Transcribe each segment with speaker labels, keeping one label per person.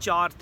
Speaker 1: 4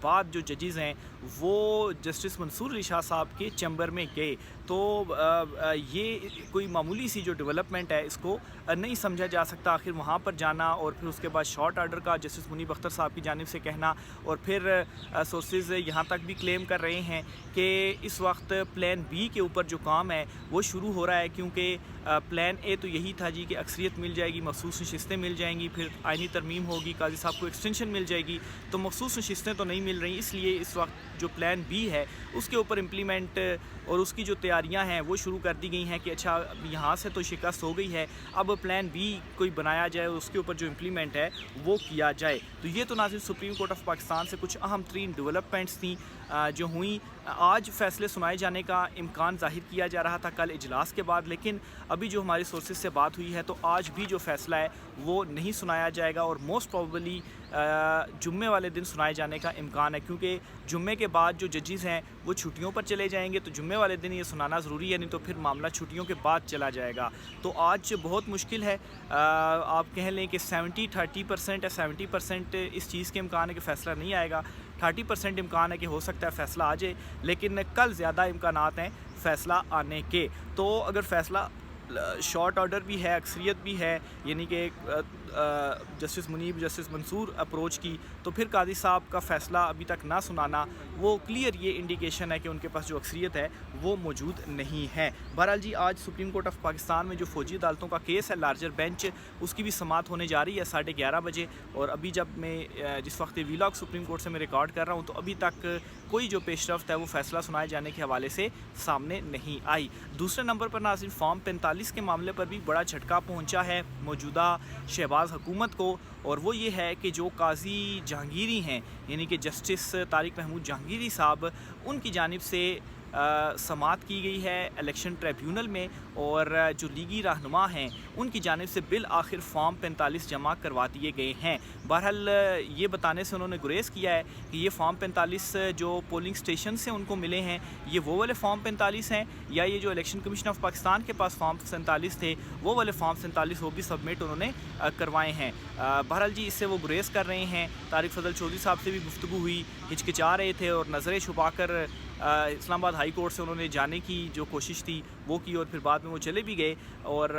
Speaker 1: بعد جو ججز ہیں وہ جسٹس منصور علی شاہ صاحب کے چیمبر میں گئے، تو یہ کوئی معمولی سی جو ڈیولپمنٹ ہے اس کو نہیں سمجھا جا سکتا۔ آخر وہاں پر جانا اور پھر اس کے بعد شارٹ آرڈر کا جسٹس منیب اختر صاحب کی جانب سے کہنا، اور پھر سورسز یہاں تک بھی کلیم کر رہے ہیں کہ اس وقت پلان بی کے اوپر جو کام ہے وہ شروع ہو رہا ہے، کیونکہ پلان اے تو یہی تھا جی کہ اکثریت مل جائے گی، مخصوص نشستیں مل جائیں گی، پھر آئینی ترمیم ہوگی، قاضی صاحب کو ایکسٹینشن مل جائے گی، تو مخصوص نشستیں تو نہیں مل رہی، اس لیے اس وقت جو پلان بی ہے اس کے اوپر امپلیمنٹ اور اس کی جو تیاریاں ہیں وہ شروع کر دی گئی ہیں کہ اچھا یہاں سے تو شکست ہو گئی ہے، اب پلان بی کوئی بنایا جائے اور اس کے اوپر جو امپلیمنٹ ہے وہ کیا جائے۔ تو یہ تو ناظرین سپریم کورٹ آف پاکستان سے کچھ اہم ترین ڈیولپمنٹس تھیں جو ہوئیں۔ آج فیصلے سنائے جانے کا امکان ظاہر کیا جا رہا تھا کل اجلاس کے بعد، لیکن ابھی جو ہماری سورسز سے بات ہوئی ہے تو آج بھی جو فیصلہ ہے وہ نہیں سنایا جائے گا، اور موسٹ پروبیبلی جمعے والے دن سنائے جانے کا امکان ہے، کیونکہ جمعے کے بعد جو ججز ہیں وہ چھٹیوں پر چلے جائیں گے، تو جمعے والے دن یہ سنانا ضروری ہے، نہیں تو پھر معاملہ چھٹیوں کے بعد چلا جائے گا۔ تو آج بہت مشکل ہے، آپ کہہ لیں کہ 30% یا 70% اس چیز کے امکان ہے کہ فیصلہ نہیں آئے گا، 30% امکان ہے کہ ہو سکتا ہے فیصلہ آ جائے، لیکن کل زیادہ امکانات ہیں فیصلہ آنے کے۔ تو اگر فیصلہ شارٹ آرڈر بھی ہے، اکثریت بھی ہے، یعنی کہ جسٹس منیب جسٹس منصور اپروچ کی، تو پھر قاضی صاحب کا فیصلہ ابھی تک نہ سنانا وہ کلیئر یہ انڈیکیشن ہے کہ ان کے پاس جو اکثریت ہے وہ موجود نہیں ہے۔ بہرحال جی آج سپریم کورٹ آف پاکستان میں جو فوجی عدالتوں کا کیس ہے لارجر بینچ، اس کی بھی سماعت ہونے جا رہی ہے 11:30 بجے، اور ابھی جب میں جس وقت یہ ویلاگ سپریم کورٹ سے میں ریکارڈ کر رہا ہوں تو ابھی تک کوئی جو پیش رفت ہے وہ فیصلہ سنائے جانے کے حوالے سے سامنے نہیں آئی۔ دوسرے نمبر پر ناظرین فارم 45 کے معاملے پر بھی بڑا جھٹکا پہنچا ہے موجودہ شہباز حکومت کو، اور وہ یہ ہے کہ جو قاضی جہانگیری ہیں یعنی کہ جسٹس طارق محمود جہانگیری صاحب، ان کی جانب سے سماعت کی گئی ہے الیکشن ٹریبیونل میں، اور جو لیگی رہنما ہیں ان کی جانب سے بالآخر فارم 45 جمع کروا دیے گئے ہیں۔ بہرحال یہ بتانے سے انہوں نے گریز کیا ہے کہ یہ فارم 45 جو پولنگ سٹیشن سے ان کو ملے ہیں یہ وہ والے فارم 45 ہیں، یا یہ جو الیکشن کمیشن آف پاکستان کے پاس فارم 47 تھے وہ والے فارم 47 وہ بھی سبمٹ انہوں نے کروائے ہیں۔ بہرحال جی اس سے وہ گریز کر رہے ہیں۔ طارق فضل چودھری صاحب سے بھی گفتگو ہوئی، ہچکچا رہے تھے اور نظریں چھپا کر اسلام آباد ہائی کورٹ سے انہوں نے جانے کی جو کوشش تھی وہ کی، اور پھر بعد میں وہ چلے بھی گئے، اور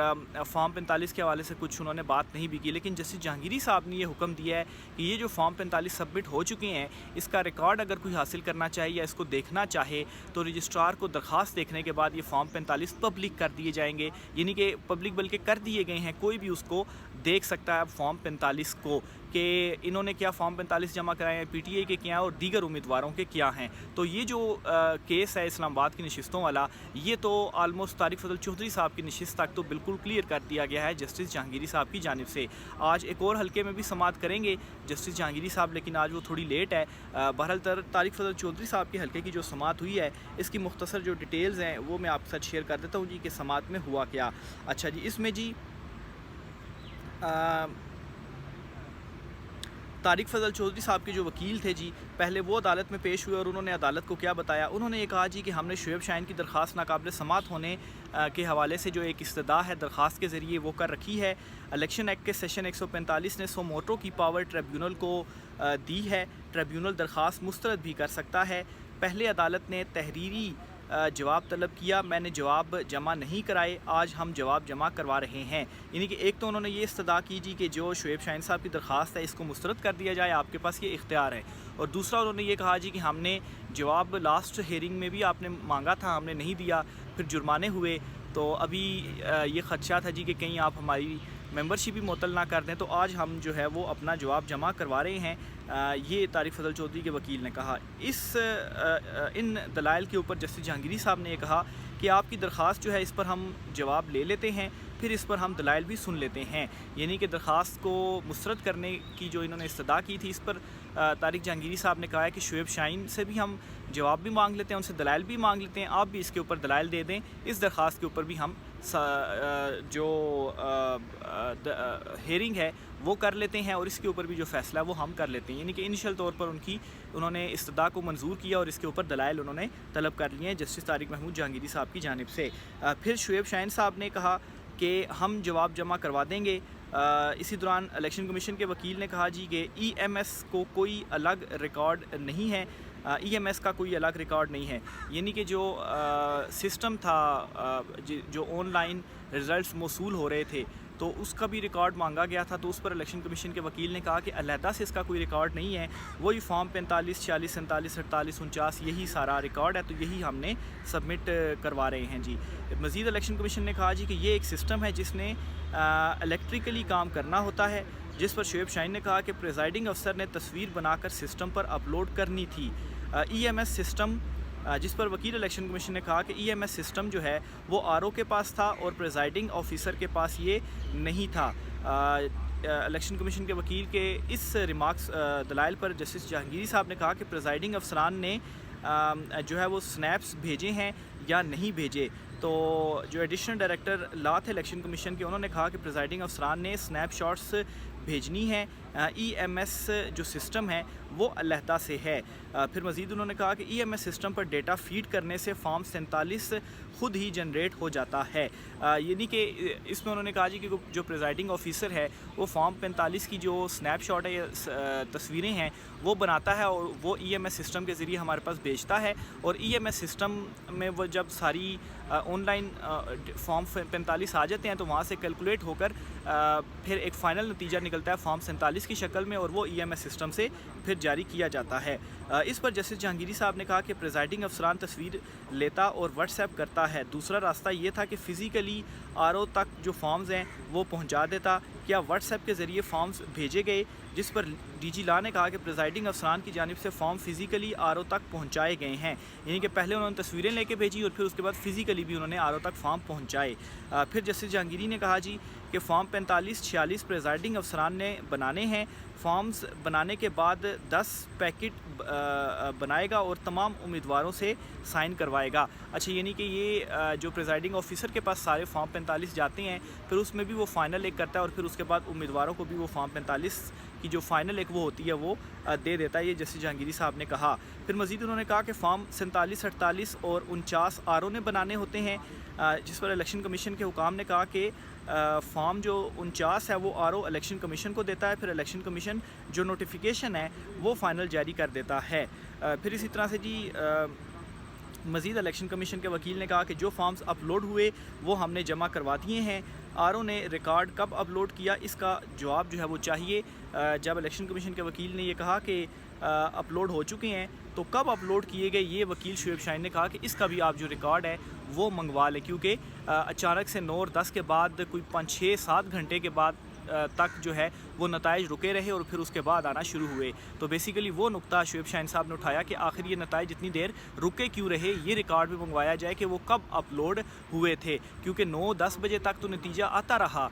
Speaker 1: فارم 45 کے حوالے سے کچھ انہوں نے بات نہیں بھی کی، لیکن جسٹس جہانگیری صاحب نے یہ حکم دیا ہے کہ یہ جو فارم 45 سبمٹ ہو چکے ہیں اس کا ریکارڈ اگر کوئی حاصل کرنا چاہے یا اس کو دیکھنا چاہے تو رجسٹرار کو درخواست دیکھنے کے بعد یہ فارم 45 پبلک کر دیے جائیں گے، یعنی کہ پبلک بلکہ کر دیے گئے ہیں، کوئی بھی اس کو دیکھ سکتا ہے اب فارم 45 کو کہ انہوں نے کیا فارم 45 جمع کرائے ہیں، پی ٹی آئی کے کیا ہیں اور دیگر امیدواروں کے کیا ہیں۔ تو یہ جو کیس ہے اسلام آباد کی نشستوں والا، یہ تو آلموسٹ طارق فضل چودھری صاحب کی نشست تک تو بالکل کلیئر کر دیا گیا ہے جسٹس جہانگیری صاحب کی جانب سے۔ آج ایک اور حلقے میں بھی سماعت کریں گے جسٹس جہانگیری صاحب، لیکن آج وہ تھوڑی لیٹ ہے۔ بہرحال طارق فضل چودھری صاحب کے حلقے کی جو سماعت ہوئی ہے اس کی مختصر جو ڈیٹیلز ہیں وہ میں آپ کے ساتھ شیئر کر دیتا ہوں جی کہ سماعت میں ہوا کیا۔ اچھا جی، اس میں جی طارق فضل چودھری صاحب کے جو وکیل تھے جی، پہلے وہ عدالت میں پیش ہوئے اور انہوں نے عدالت کو کیا بتایا، انہوں نے یہ کہا جی کہ ہم نے شعیب شاہین کی درخواست ناقابل سماعت ہونے کے حوالے سے جو ایک استدعا ہے درخواست کے ذریعے وہ کر رکھی ہے۔ الیکشن ایکٹ کے سیشن 145 نے سو موٹو کی پاور ٹریبیونل کو دی ہے، ٹریبیونل درخواست مسترد بھی کر سکتا ہے۔ پہلے عدالت نے تحریری جواب طلب کیا، میں نے جواب جمع نہیں کرائے، آج ہم جواب جمع کروا رہے ہیں۔ یعنی کہ ایک تو انہوں نے یہ استدعا کی جی کہ جو شعیب شاہین صاحب کی درخواست ہے اس کو مسترد کر دیا جائے، آپ کے پاس یہ اختیار ہے، اور دوسرا انہوں نے یہ کہا جی کہ ہم نے جواب لاسٹ ہیئرنگ میں بھی آپ نے مانگا تھا، ہم نے نہیں دیا، پھر جرمانے ہوئے، تو ابھی یہ خدشہ تھا جی کہ کہیں آپ ہماری ممبرشپ بھی معطل نہ کر دیں، تو آج ہم جو ہے وہ اپنا جواب جمع کروا رہے ہیں، یہ طارق فضل چودھری کے وکیل نے کہا۔ ان دلائل کے اوپر جسٹس جہانگیری صاحب نے یہ کہا کہ آپ کی درخواست جو ہے اس پر ہم جواب لے لیتے ہیں، پھر اس پر ہم دلائل بھی سن لیتے ہیں، یعنی کہ درخواست کو مسترد کرنے کی جو انہوں نے استدعا کی تھی اس پر طارق جہانگیری صاحب نے کہا ہے کہ شعیب شاہین سے بھی ہم جواب بھی مانگ لیتے ہیں، ان سے دلائل بھی مانگ لیتے ہیں، آپ بھی اس کے اوپر دلائل دے دیں، اس درخواست کے اوپر بھی ہم جو ہیئرنگ ہے وہ کر لیتے ہیں، اور اس کے اوپر بھی جو فیصلہ ہے وہ ہم کر لیتے ہیں، یعنی کہ انیشل طور پر انہوں نے استدعا کو منظور کیا اور اس کے اوپر دلائل انہوں نے طلب کر لیے ہیں جسٹس طارق محمود جہانگیری صاحب کی جانب سے۔ پھر شعیب شاہین صاحب نے کہا کہ ہم جواب جمع کروا دیں گے، اسی دوران الیکشن کمیشن کے وکیل نے کہا جی کہ ای ایم ایس کو کوئی الگ ریکارڈ نہیں ہے، ای ایم ایس کا کوئی الگ ریکارڈ نہیں ہے، یعنی کہ جو سسٹم تھا جو آن لائن رزلٹس موصول ہو رہے تھے تو اس کا بھی ریکارڈ مانگا گیا تھا، تو اس پر الیکشن کمیشن کے وکیل نے کہا کہ علیحدہ سے اس کا کوئی ریکارڈ نہیں ہے، وہی فارم 45 46 47 48 49 یہی سارا ریکارڈ ہے، تو یہی ہم نے سبمٹ کروا رہے ہیں جی۔ مزید الیکشن کمیشن نے کہا جی کہ یہ ایک سسٹم ہے جس نے الیکٹریکلی کام کرنا ہوتا ہے، جس پر شعیب شاہین نے کہا کہ پریزائڈنگ افسر نے تصویر بنا کر سسٹم پر اپلوڈ کرنی تھی۔ ای ایم ایس سسٹم، جس پر وکیل الیکشن کمیشن نے کہا کہ ای ایم ایس سسٹم جو ہے وہ آر او کے پاس تھا اور پریزائڈنگ آفیسر کے پاس یہ نہیں تھا۔ الیکشن کمیشن کے وکیل کے اس ریمارکس دلائل پر جسٹس جہانگیری صاحب نے کہا کہ پریزائڈنگ افسران نے جو ہے وہ سنیپس بھیجے ہیں یا نہیں بھیجے، تو جو ایڈیشنل ڈائریکٹر لا تھے الیکشن کمیشن کے، انہوں نے کہا کہ پریزائڈنگ افسران نے سنیپ شاٹس بھیجنی ہے، ای ایم ایس جو سسٹم ہے وہ علیحدہ سے ہے۔ پھر مزید انہوں نے کہا کہ ای ایم ایس سسٹم پر ڈیٹا فیڈ کرنے سے فارم 47 خود ہی جنریٹ ہو جاتا ہے، یعنی کہ اس میں انہوں نے کہا جی کہ جو پریزائڈنگ آفیسر ہے وہ فارم 45 کی جو سنیپ شاٹ ہے یا تصویریں ہیں وہ بناتا ہے اور وہ ای ایم ایس سسٹم کے ذریعے ہمارے پاس بھیجتا ہے، اور ای ایم ایس سسٹم میں وہ جب ساری آن لائن فارم 45 آ جاتے ہیں تو وہاں سے کیلکولیٹ ہو کر پھر ایک فائنل نتیجہ نکلتا ہے فارم 47 کی شکل میں، اور وہ ای ایم ایس سسٹم سے پھر جاری کیا جاتا ہے۔ اس پر جسٹس جہانگیری صاحب نے کہا کہ پریزائڈنگ افسران تصویر لیتا اور واٹس ایپ کرتا ہے، دوسرا راستہ یہ تھا کہ فزیکلی آر او تک جو فارمز ہیں وہ پہنچا دیتا، کیا واٹس ایپ کے ذریعے فارمز بھیجے گئے، جس پر ڈی جی لا نے کہا کہ پریزائڈنگ افسران کی جانب سے فارم فزیکلی آر او تک پہنچائے گئے ہیں، یعنی کہ پہلے انہوں نے تصویریں لے کے بھیجی اور پھر اس کے بعد فزیکلی بھی انہوں نے آر او تک فارم پہنچائے۔ پھر جسٹس جہانگیری نے کہا جی کہ فارم 45 46 پریزائڈنگ افسران نے بنانے ہیں، فارمز بنانے کے بعد 10 پیکٹ بنائے گا اور تمام امیدواروں سے سائن کروائے گا۔ اچھا، یعنی کہ یہ جو پریزائڈنگ آفیسر کے پاس سارے فارم 45 جاتے ہیں، پھر اس میں بھی وہ فائنل ایک کرتا ہے اور پھر اس کے بعد امیدواروں کو بھی وہ فارم 45 کی جو فائنل ایک وہ ہوتی ہے وہ دے دیتا ہے، یہ جسٹس جہانگیری صاحب نے کہا۔ پھر مزید انہوں نے کہا کہ فارم 47 48 اور 49 آر او نے بنانے ہوتے ہیں، جس پر الیکشن کمیشن کے حکام نے کہا کہ فارم جو 49 ہے وہ آر او الیکشن کمیشن کو دیتا ہے، پھر الیکشن کمیشن جو نوٹیفیکیشن ہے وہ فائنل جاری کر دیتا ہے۔ پھر اسی طرح سے جی مزید الیکشن کمیشن کے وکیل نے کہا کہ جو فارمز اپلوڈ ہوئے وہ ہم نے جمع کروا دیے ہیں، آر او نے ریکارڈ کب اپلوڈ کیا اس کا جواب جو ہے وہ چاہیے۔ جب الیکشن کمیشن کے وکیل نے یہ کہا کہ اپلوڈ ہو چکے ہیں تو کب اپلوڈ کیے گئے، یہ وکیل شعیب شاہین نے کہا کہ اس کا بھی آپ جو ریکارڈ ہے وہ منگوا لیں، کیونکہ اچانک سے 9 اور 10 کے بعد کوئی 5 6 7 گھنٹے کے بعد تک جو ہے وہ نتائج رکے رہے اور پھر اس کے بعد آنا شروع ہوئے، تو بیسیکلی وہ نقطہ شعیب شاہین صاحب نے اٹھایا کہ آخر یہ نتائج اتنی دیر رکے کیوں رہے، یہ ریکارڈ بھی منگوایا جائے کہ وہ کب اپلوڈ ہوئے تھے، کیونکہ 9 10 بجے تک تو نتیجہ آتا رہا،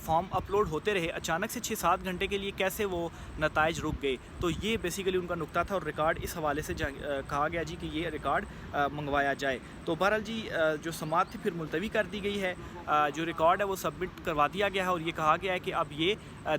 Speaker 1: فارم اپلوڈ ہوتے رہے، اچانک سے 6 7 گھنٹے کے لیے کیسے وہ نتائج رک گئے، تو یہ بیسیکلی ان کا نقطہ تھا اور ریکارڈ اس حوالے سے کہا گیا جی کہ یہ ریکارڈ منگوایا جائے۔ تو بہرحال جی جو سماعت تھی پھر ملتوی کر دی گئی ہے، جو ریکارڈ ہے وہ سبمٹ کروا دیا گیا ہے اور یہ کہا گیا ہے کہ اب یہ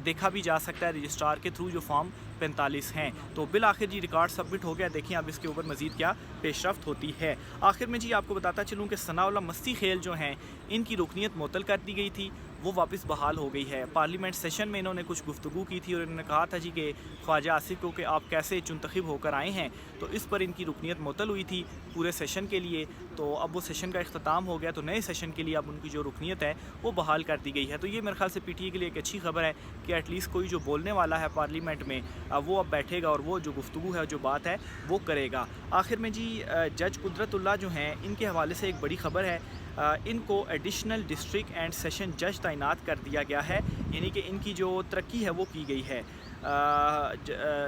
Speaker 1: دیکھا بھی جا سکتا ہے رجسٹرار کے تھرو جو فارم 45 ہیں، تو بالآخر جی ریکارڈ سبمٹ ہو گیا، دیکھیں اب اس کے اوپر مزید کیا پیش رفت ہوتی ہے۔ آخر میں جی آپ کو بتاتا چلوں کہ ثناء اللہ مستی خیل جو ہیں ان کی رکنیت معطل کر دی گئی تھی، وہ واپس بحال ہو گئی ہے۔ پارلیمنٹ سیشن میں انہوں نے کچھ گفتگو کی تھی اور انہوں نے کہا تھا جی کہ خواجہ آصف کو کہ آپ کیسے منتخب ہو کر آئے ہیں، تو اس پر ان کی رکنیت معطل ہوئی تھی پورے سیشن کے لیے، تو اب وہ سیشن کا اختتام ہو گیا، تو نئے سیشن کے لیے اب ان کی جو رکنیت ہے وہ بحال کر دی گئی ہے۔ تو یہ میرے خیال سے پی ٹی اے کے لیے ایک اچھی خبر ہے کہ ایٹ لیسٹ کوئی جو بولنے والا ہے پارلیمنٹ میں وہ اب بیٹھے گا اور وہ جو گفتگو ہے جو بات ہے وہ کرے گا۔ آخر میں جی جج قدرت اللہ جو ہیں ان کے حوالے سے ایک بڑی خبر ہے، ان کو ایڈیشنل ڈسٹرکٹ اینڈ سیشن جج تعینات کر دیا گیا ہے، یعنی کہ ان کی جو ترقی ہے وہ کی گئی ہے۔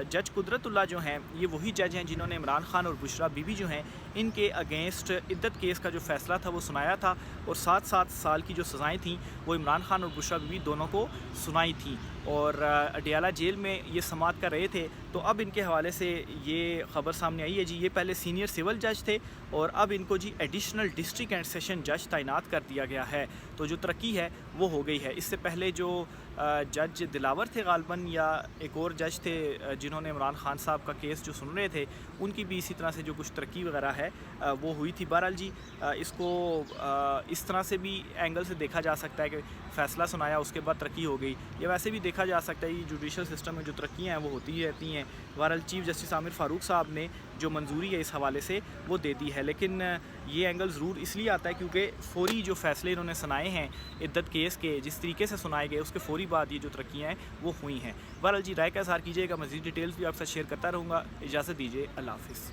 Speaker 1: جج قدرت اللہ جو ہیں یہ وہی جج ہیں جنہوں نے عمران خان اور بشرا بی بی جو ہیں ان کے اگینسٹ عدت کیس کا جو فیصلہ تھا وہ سنایا تھا، اور 7 سال کی جو سزائیں تھیں وہ عمران خان اور بشرا بی بی دونوں کو سنائی تھیں، اور اڈیالہ جیل میں یہ سماعت کر رہے تھے۔ تو اب ان کے حوالے سے یہ خبر سامنے آئی ہے جی، یہ پہلے سینئر سول جج تھے اور اب ان کو جی ایڈیشنل ڈسٹرکٹ اینڈ سیشن جج تعینات کر دیا گیا ہے، تو جو ترقی ہے وہ ہو گئی ہے۔ اس سے پہلے جو جج دلاور تھے غالباً یا ایک اور جج تھے جنہوں نے عمران خان صاحب کا کیس جو سن رہے تھے، ان کی بھی اسی طرح سے جو کچھ ترقی وغیرہ ہے وہ ہوئی تھی۔ بہرحال جی اس کو اس طرح سے بھی اینگل سے دیکھا جا سکتا ہے کہ فیصلہ سنایا اس کے بعد ترقی ہو گئی. یہ ویسے بھی دیکھا جا سکتا ہے یہ جوڈیشل سسٹم میں جو ترقیاں ہیں وہ ہوتی ہی رہتی ہیں. بہرحال چیف جسٹس عامر فاروق صاحب نے جو منظوری ہے اس حوالے سے وہ دے دی ہے, لیکن یہ اینگل ضرور اس لیے آتا ہے کیونکہ فوری جو فیصلے انہوں نے سنائے ہیں عدت کیس کے, جس طریقے سے سنائے گئے اس کے فوری بعد یہ جو ترقیاں ہیں وہ ہوئی ہیں. بہرحال جی رائے کا اظہار کیجیے گا, مزید ڈیٹیلز بھی آپ کے ساتھ شیئر کرتا رہوں گا. اجازت دیجیے, اللہ حافظ.